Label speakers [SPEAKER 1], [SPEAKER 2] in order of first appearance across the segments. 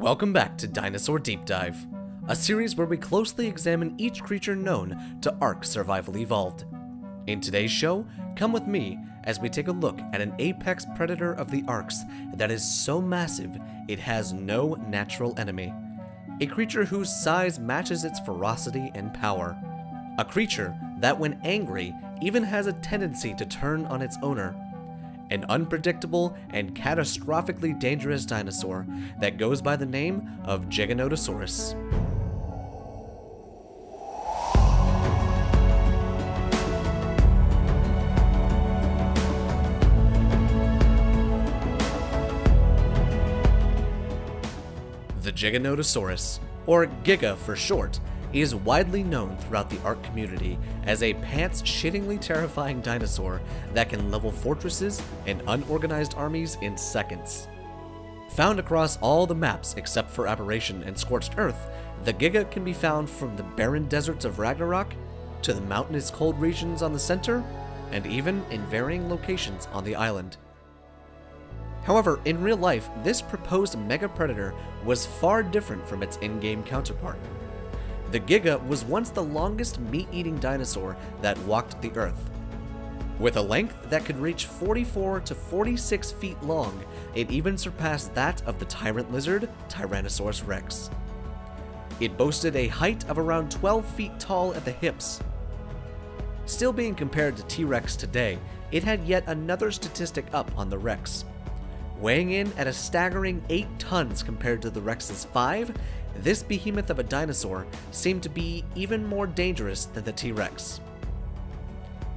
[SPEAKER 1] Welcome back to Dinosaur Deep Dive, a series where we closely examine each creature known to ARK Survival Evolved. In today's show, come with me as we take a look at an apex predator of the ARKs that is so massive it has no natural enemy. A creature whose size matches its ferocity and power. A creature that when angry even has a tendency to turn on its owner. An unpredictable and catastrophically dangerous dinosaur that goes by the name of Giganotosaurus. The Giganotosaurus, or Giga for short, is widely known throughout the ARK community as a pants-shittingly terrifying dinosaur that can level fortresses and unorganized armies in seconds. Found across all the maps except for Aberration and Scorched Earth, the Giga can be found from the barren deserts of Ragnarok to the mountainous cold regions on the center, and even in varying locations on the island. However, in real life, this proposed mega predator was far different from its in-game counterpart. The Giga was once the longest meat-eating dinosaur that walked the Earth. With a length that could reach 44 to 46 feet long, it even surpassed that of the tyrant lizard, Tyrannosaurus rex. It boasted a height of around 12 feet tall at the hips. Still being compared to T-Rex today, it had yet another statistic up on the Rex. Weighing in at a staggering 8 tons compared to the Rex's 5, this behemoth of a dinosaur seemed to be even more dangerous than the T-Rex.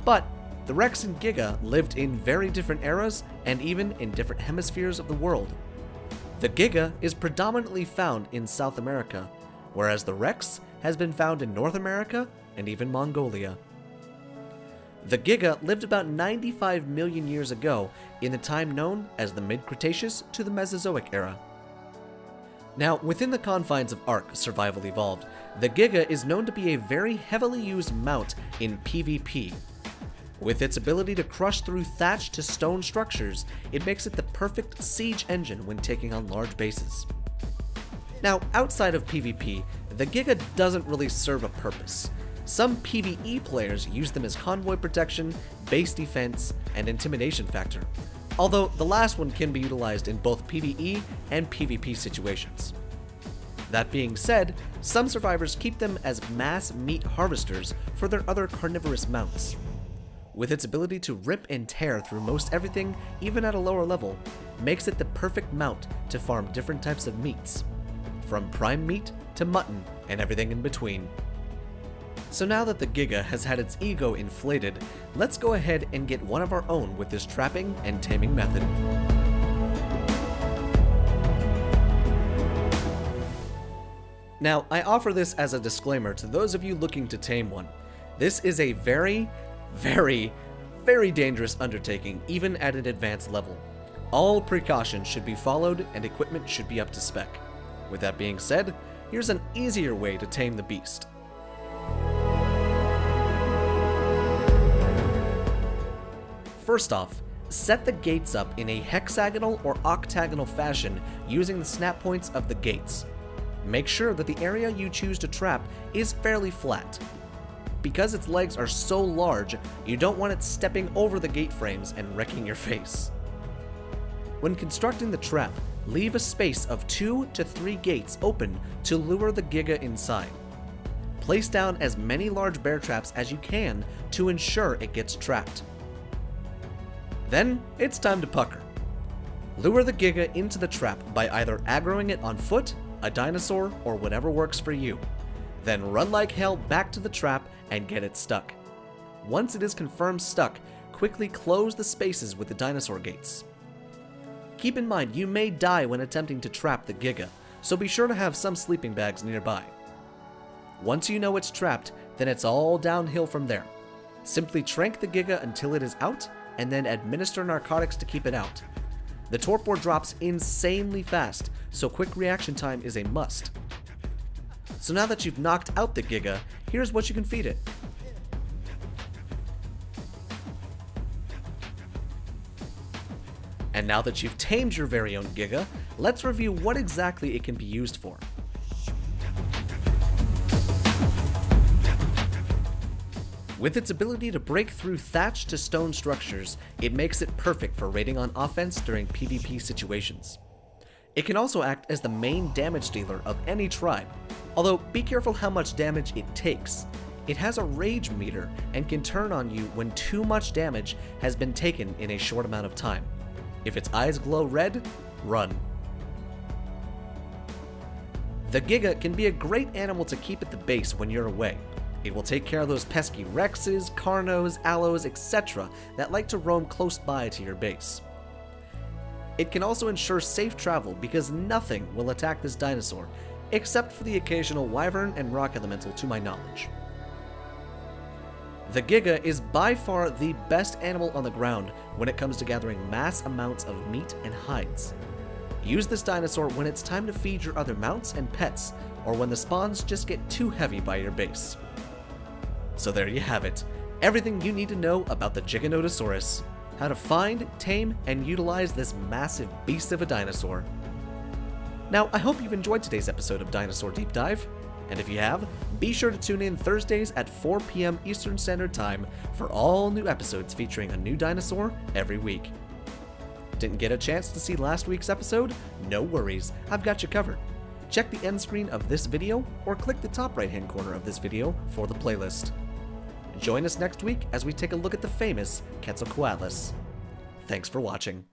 [SPEAKER 1] But the Rex and Giga lived in very different eras and even in different hemispheres of the world. The Giga is predominantly found in South America, whereas the Rex has been found in North America and even Mongolia. The Giga lived about 95 million years ago in the time known as the Mid-Cretaceous to the Mesozoic era. Now, within the confines of ARK Survival Evolved, the Giga is known to be a very heavily used mount in PvP. With its ability to crush through thatch to stone structures, it makes it the perfect siege engine when taking on large bases. Now, outside of PvP, the Giga doesn't really serve a purpose. Some PVE players use them as convoy protection, base defense, and intimidation factor, although the last one can be utilized in both PvE and PvP situations. That being said, some survivors keep them as mass meat harvesters for their other carnivorous mounts. With its ability to rip and tear through most everything, even at a lower level, makes it the perfect mount to farm different types of meats, from prime meat to mutton and everything in between. So now that the Giga has had its ego inflated, let's go ahead and get one of our own with this trapping and taming method. Now, I offer this as a disclaimer to those of you looking to tame one. This is a very dangerous undertaking, even at an advanced level. All precautions should be followed and equipment should be up to spec. With that being said, here's an easier way to tame the beast. First off, set the gates up in a hexagonal or octagonal fashion using the snap points of the gates. Make sure that the area you choose to trap is fairly flat. Because its legs are so large, you don't want it stepping over the gate frames and wrecking your face. When constructing the trap, leave a space of 2 to 3 gates open to lure the Giga inside. Place down as many large bear traps as you can to ensure it gets trapped. Then, it's time to pucker. Lure the Giga into the trap by either aggroing it on foot, a dinosaur, or whatever works for you. Then run like hell back to the trap and get it stuck. Once it is confirmed stuck, quickly close the spaces with the dinosaur gates. Keep in mind you may die when attempting to trap the Giga, so be sure to have some sleeping bags nearby. Once you know it's trapped, then it's all downhill from there. Simply trank the Giga until it is out, and then administer narcotics to keep it out. The torpor drops insanely fast, so quick reaction time is a must. So now that you've knocked out the Giga, here's what you can feed it. And now that you've tamed your very own Giga, let's review what exactly it can be used for. With its ability to break through thatch to stone structures, it makes it perfect for raiding on offense during PvP situations. It can also act as the main damage dealer of any tribe, although be careful how much damage it takes. It has a rage meter and can turn on you when too much damage has been taken in a short amount of time. If its eyes glow red, run. The Giga can be a great animal to keep at the base when you're away. It will take care of those pesky Rexes, Carnos, Allos, etc. that like to roam close by to your base. It can also ensure safe travel because nothing will attack this dinosaur, except for the occasional Wyvern and Rock Elemental to my knowledge. The Giga is by far the best animal on the ground when it comes to gathering mass amounts of meat and hides. Use this dinosaur when it's time to feed your other mounts and pets, or when the spawns just get too heavy by your base. So there you have it, everything you need to know about the Giganotosaurus, how to find, tame, and utilize this massive beast of a dinosaur. Now, I hope you've enjoyed today's episode of Dinosaur Deep Dive, and if you have, be sure to tune in Thursdays at 4 PM Eastern Standard Time for all new episodes featuring a new dinosaur every week. Didn't get a chance to see last week's episode? No worries, I've got you covered. Check the end screen of this video or click the top right hand corner of this video for the playlist. Join us next week as we take a look at the famous Quetzalcoatlus. Thanks for watching.